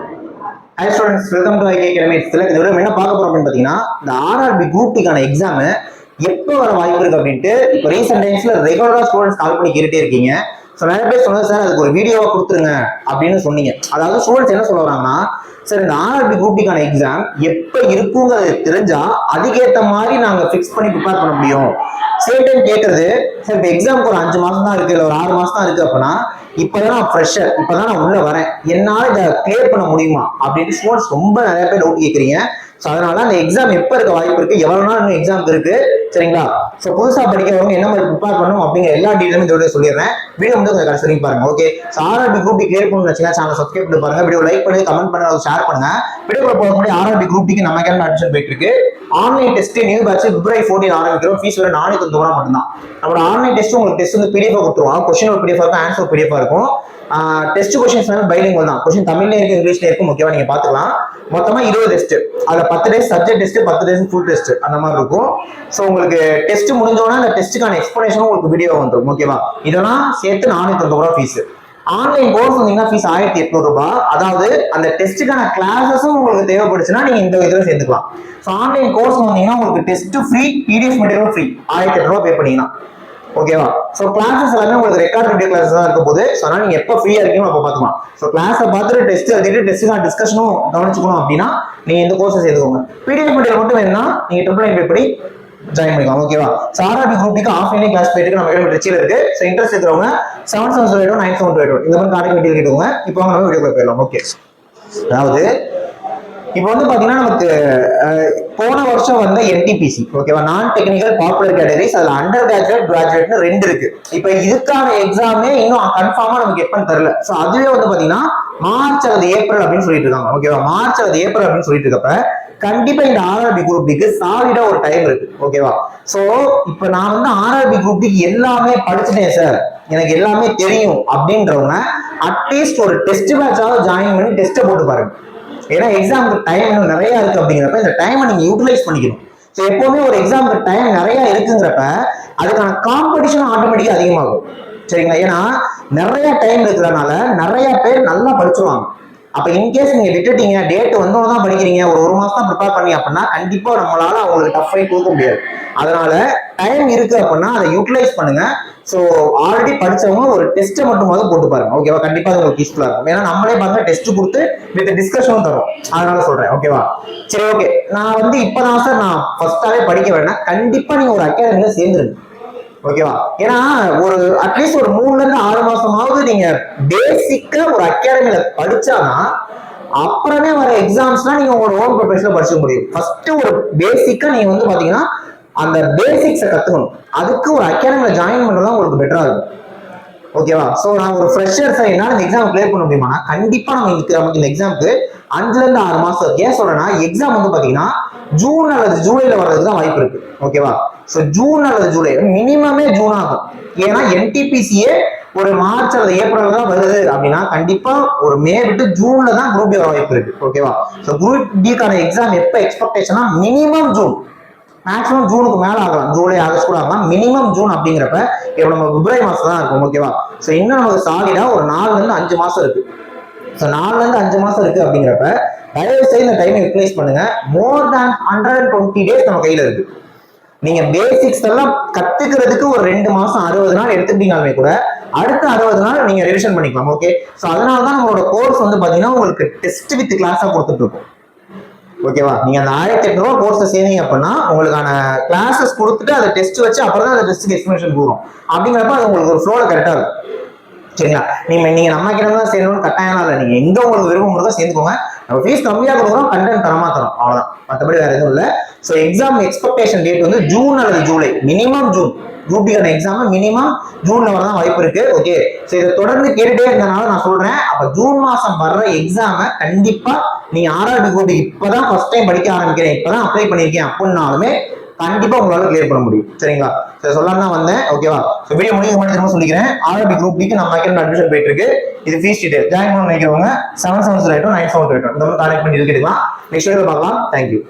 Hi students, welcome to IK Academy. இந்த விட என்ன பார்க்க போறோம் அப்படின்னு பாத்தீங்கன்னா, இந்த RRB Group Dக்கான எக்ஸாம் எப்போ வர வாய்ப்பு இருக்கு அப்படின்ட்டு இப்போ ரீசெண்ட் டைம்ஸ்ல ரெகுலரா ஸ்டூடெண்ட்ஸ் கால் பண்ணி கேட்டுட்டே இருக்கீங்க. ஸோ நிறைய பேர் சொன்னது சார் அதுக்கு ஒரு வீடியோவா கொடுத்துருங்க அப்படின்னு சொன்னீங்க. அதாவது ஸ்டூடெண்ட்ஸ் என்ன சொல்றாங்கன்னா, சார் இந்த RRB Group Dக்கான எக்ஸாம் எப்போ இருக்குங்கிறது தெரிஞ்சா அதுக்கேற்ற மாதிரி நாங்க ஃபிக்ஸ் பண்ணி ப்ரிப்பேர் பண்ண முடியும். சேம் டைம் கேட்கறது, சார் இப்போ எக்ஸாமுக்கு ஒரு 5 மாசம் தான் இருக்கு, இல்லை ஒரு 6 மாசம் தான் இருக்கு அப்படின்னா இப்பதான் நான் ஃப்ரெஷர், இப்பதான் நான் உள்ள வரேன், என்னால இதை கிளியர் பண்ண முடியுமா அப்படின்னு ஸ்டூடெண்ட்ஸ் ரொம்ப நிறைய பேர் டவுட் கேட்குறீங்க. ஸோ அதனால அந்த எக்ஸாம் எப்போ இருக்க வாய்ப்பு இருக்கு, எவ்வளவு நாள் இன்னும் எக்ஸாம் இருக்கு, சரிங்களா? ஸோ புதுசா படிக்கிறவங்க என்ன மாதிரி ப்ரிப்பேர் பண்ணணும் அப்படிங்கிற எல்லா டீட்டெயிலும் இதோட சொல்லிடுறேன். வீடியோ வந்து கொஞ்சம் கடைசி வரைக்கும் பாருங்க. Okay, so RRB Group D clear பண்ணணும்னு வச்சுன்னா சேனல் சப்ஸ்கிரைப் பண்ணி பாருங்க, வீடியோ லைக் பண்ணி கமெண்ட் பண்ணுங்க, ஷேர் பண்ணுங்க. வீடியோ போக முன்னாடி RRB Group Dக்கு நம்ம அகாடமி அட்மிஷன் போயிட்டு இருக்கு. Online test new batch February 14 ஆரம்பிக்கிறோம். ஃபீஸ் வர 490 ரூபா மட்டும்தான். நம்மளோட ஆன்லைன் டெஸ்ட் உங்களுக்கு டெஸ்ட் வந்து PDF கொடுத்துருவோம். கொஸ்டின் ஒரு PDF இருக்கும், ஆன்சர் PDF இருக்கும். டெஸ்ட் கொஸ்டின்ஸ் பைலிங்குவல் தான், கொஸ்டின் தமிழ்ல இருக்கு, இங்கிலீஷ்ல இருக்கும், ஓகேவா? நீங்க பாத்துக்கலாம். மொத்தமா 20 டெஸ்ட், அதுல 10 days subject test, 10 days full test அந்த மாதிரி இருக்கும். ஸோ உங்களுக்கு டெஸ்ட் முடிஞ்சோன்னா அந்த டெஸ்ட்டுக்கான எக்ஸ்பிளனேஷனும் உங்களுக்கு வீடியோ வந்துடும், ஓகேவா? இதெல்லாம் சேர்த்து 490 ரூபா ஃபீஸ். ஆன்லைன் கோர்ஸ் வந்தீங்கன்னா ஃபீஸ் 1800 ரூபாய். அதாவது அந்த டெஸ்ட்டுக்கான கிளாஸஸும் உங்களுக்கு தேவைப்படுச்சுன்னா நீங்க இந்த இதுல சேர்ந்துக்கலாம். ஸோ ஆன்லைன் கோர்ஸ் வந்தீங்கன்னா உங்களுக்கு test free, PDF material free, 1800 ரூபாய் பே பண்ணீங்கன்னா, ஓகேவா? ஸோ கிளாஸஸ் எல்லாமே உங்களுக்கு ரெக்கார்ட் வீடியோ கிளாஸஸ் தான் இருக்க போது. ஸோ அதனால நீங்க எப்போ ஃப்ரீயா இருக்கீங்களோ அப்போ பார்த்துக்கலாம். ஸோ கிளாஸை பார்த்துட்டு டெஸ்ட் எழுதிட்டு டெஸ்ட்டுக்கான டிஸ்கஷனும் கவனிச்சுக்கணும் அப்படின்னா நீங்க இந்த கோர்ஸை சேர்த்துக்கோங்க. PDF மெட்டீரியல் மட்டும் வேணும்னா நீங்க 999 பே பண்ணி ஜாயின் பண்ணிக்கலாம், ஓகேவா? ஸோ RRB Group Dக்கு ஆஃப்லைன்லேயே கிளாஸ் போயிட்டு நம்ம அகாடமி ட்ரிச்சில் இருக்கு. ஸோ இன்ட்ரெஸ்ட் இருக்கிறவங்க 77089728 இந்த மாதிரி கான்டாக்ட் மெட்டீரியல் கேட்டுக்கோங்க. இப்போ நம்ம வீடியோ போயிடலாம். ஓகே, அதாவது இப்போ வந்து பாத்தீங்கன்னா நமக்கு போன வருஷம் வந்த NTPC, ஓகேவா, நான் டெக்னிக்கல் பாப்புலர் கேட்டகரிஸ், அதுல அண்டர் கிராஜுவேட், கிராஜுவேட்னு 2 இருக்கு. இப்போ இதுக்கான எக்ஸாமே இன்னும் கன்ஃபார்மா நமக்கு எப்பன்னு தெரியல. ஸோ அதுவே வந்து பாத்தீங்கன்னா மார்ச் அல்லது ஏப்ரல் அப்படின்னு சொல்லிட்டு இருக்காங்க, ஓகேவா? மார்ச் அல்லது ஏப்ரல் அப்படின்னு சொல்லிட்டு இருக்கப்ப கண்டிப்பா இந்த RRB Group Dக்கு சாலிடா ஒரு டைம் இருக்கு, ஓகேவா? சோ இப்போ நான் வந்து RRB Group Dக்கு எல்லாமே படிச்சுட்டேன் சார், எனக்கு எல்லாமே தெரியும் அப்படின்றவங்க அட்லீஸ்ட் ஒரு டெஸ்ட் பேட்சாவது ஜாயின் பண்ணி டெஸ்ட்டை போட்டு பாருங்க. ஏன்னா எக்ஸாமுக்கு டைம் இன்னும் நிறைய இருக்கு அப்படிங்கிறப்ப இந்த டைமை நீங்க யூட்டிலைஸ் பண்ணிக்கணும். ஸோ எப்பவுமே ஒரு எக்ஸாமுக்கு டைம் நிறைய இருக்குங்கிறப்ப அதுக்கான காம்படிஷன் ஆட்டோமேட்டிக்கா அதிகமாகும், சரிங்களா? ஏன்னா நிறைய டைம் இருக்கிறதுனால நிறைய பேர் நல்லா படிச்சுருவாங்க. அப்ப இன்கேஸ் நீங்க விட்டுட்டீங்க, டேட் வந்தோன்னு தான் படிக்கிறீங்க, ஒரு மாசம் தான் ப்ரிப்பேர் பண்ணி அப்படின்னா கண்டிப்பா நம்மளால அவங்களுக்கு டஃப் ஃபைட் கொடுக்க முடியாது. அதனால டைம் இருக்கு அப்படின்னா அதை யூட்டிலைஸ் பண்ணுங்க. ஸோ ஆல்ரெடி படிச்சவங்க ஒரு டெஸ்ட்டை மட்டும் போட்டு பாருங்க, ஓகேவா? கண்டிப்பா அது உங்களுக்கு யூஸ்ஃபுல்லா இருக்கும். ஏன்னா நம்மளே பாருங்க டெஸ்ட் கொடுத்து வித் டிஸ்கஷனும் தரும், அதனால சொல்றேன், ஓகேவா? சரி, ஓகே. நான் வந்து இப்பதான் சார் நான் ஃபர்ஸ்டாவே படிக்க வேண்டாம், கண்டிப்பா நீங்க ஒரு அகாடமியில சேர்ந்துருங்க, ஓகேவா? ஏன்னா ஒரு அட்லீஸ்ட் ஒரு 3 இருந்து 6 மாசமாவது நீங்க பேசிக்கா ஒரு அகாடமியில படிச்சாதான் அப்புறமே வர எக்ஸாம்ஸ்லாம் நீங்க உங்களோட ஓன் ப்ரிப்பரேஷன்ல படிச்சுக்க முடியும். ஃபர்ஸ்ட் ஒரு பேசிக்கா நீங்க வந்து பாத்தீங்கன்னா அந்த பேசிக்ஸை கத்துக்கணும். அதுக்கு ஒரு அகாடமியில ஜாயின் பண்றதா உங்களுக்கு பெட்டரா இருக்கும், ஓகேவா? சோ நான் ஒரு ஃப்ரெஷர் சார் என்னால இந்த எக்ஸாம் கிளியர் பண்ண முடியுமா? கண்டிப்பா நமக்கு இந்த எக்ஸாமுக்கு 5 இருந்து 6 மாசம். ஏன் சொல்றேன்னா எக்ஸாம் வந்து பாத்தீங்கன்னா ஜூன் அல்லது ஜூலைல வர்றதுக்கு தான் வாய்ப்பு இருக்கு, ஓகேவா? சோ ஜூன் அல்லது ஜூலை, மினிமமே ஜூன் ஆகும். ஏன்னா NTPCயே ஒரு மார்ச் அல்லது ஏப்ரல் தான் வருது அப்படின்னா கண்டிப்பா ஒரு மே விட்டு ஜூன்ல தான் குரூப் டி வர வாய்ப்பு இருக்கு, ஓகேவா? சோ குரூப் டிக்கான எக்ஸாம் எப்ப எக்ஸ்பெக்டேஷனா மினிமம் ஜூன், மேக்ஸிமம் ஜூனுக்கு மேல ஆகலாம், ஜூலை ஆகஸ்ட் கூட ஆகலாம். மினிமம் ஜூன் அப்படிங்கிறப்ப இப்போ நம்ம February மாசம் தான் இருக்கும், ஓகேவா? ஸோ இன்னும் நமக்கு சாலிடா ஒரு 4 இருந்து 5 மாசம் இருக்கு. ஸோ 4 இருந்து 5 மாசம் இருக்கு அப்படிங்கிறப்ப தயவு செய்து இந்த டைமை யூட்டிலைஸ் பண்ணுங்க. மோர் தேன் 120 டேஸ் நம்ம கையில இருக்கு. நீங்க பேசிக்ஸ் எல்லாம் கத்துக்கிறதுக்கு ஒரு 2 மாசம் 60 நாள் எடுத்துக்கிட்டீங்கனாலுமே கூட அடுத்த 60 நாள் நீங்க ரிவிஷன் பண்ணிக்கலாம், ஓகே? ஸோ அதனாலதான் நம்மளோட கோர்ஸ் வந்து பாத்தீங்கன்னா உங்களுக்கு டெஸ்ட் வித் கிளாஸா கொடுத்துட்டு இருக்கும், ஓகேவா? நீங்க அந்த 1800 ரூபாய் கோர்ஸ் சேர்ந்தீங்க அப்படின்னா உங்களுக்கான கிளாஸஸ் கொடுத்துட்டு அதை டெஸ்ட் வச்சு அப்புறம் தான் அந்த டெஸ்ட்டுக்கு எக்ஸ்பிளேஷன் கொடுக்கும். அப்படிங்கிறப்ப அது உங்களுக்கு ஒரு ஃப்ளோல கரெக்டா இருக்கும், சரிங்களா? நீங்க நம்ம கிட்ட தான் சேர்க்கணும்னு கட்டாயம் இல்லை, நீங்க எங்க உங்களுக்கு விருப்பம் இருக்கோ சேர்ந்துக்கோங்க. நம்ம ஃபீஸ் கம்மியா கொடுக்குறோம், கண்டென்ட் தரமா தரோம், அவ்வளவுதான், மற்றபடி வேற எதுவும் இல்லை. ஸோ எக்ஸாம் எக்ஸ்பெக்டேஷன் டேட் வந்து ஜூன் அல்லது ஜூலை, மினிமம் ஜூன். குரூப் டிக்கான எக்ஸாம் மினிமம் ஜூன்ல வரதான் வாய்ப்பு இருக்கு, ஓகே? ஸோ இதை தொடர்ந்து கேட்டுட்டே இருந்தனால நான் சொல்றேன், அப்ப ஜூன் மாசம் வர்ற எக்ஸாம கண்டிப்பா நீங்க RRB Group இப்பதான் ஃபர்ஸ்ட் டைம் படிக்க ஆரம்பிக்கிறேன், இப்பதான் அப்ளை பண்ணிருக்கேன் அப்படின்னாலுமே கண்டிப்பா உங்களால கிளியர் பண்ண முடியும், சரிங்களா? சரி, சொல்லலாம் தான் வந்தேன், ஓகேவா? ஸோ வீடியோ முடிக்க மட்டும் திரும்ப சொல்லிக்கிறேன். RRB Group Dக்கு நம்ம அகாடமி அட்மிஷன் போயிட்டு இருக்கு. இது ஃபீஸ் டீடைல், ஜாயின் பண்ண நினைக்கிறவங்க 77089728 இந்த மாதிரி கான்டாக்ட் பண்ணி கேட்டுக்கலாம். நெக்ஸ்ட் வீடியோல பார்க்கலாம். தேங்க்யூ.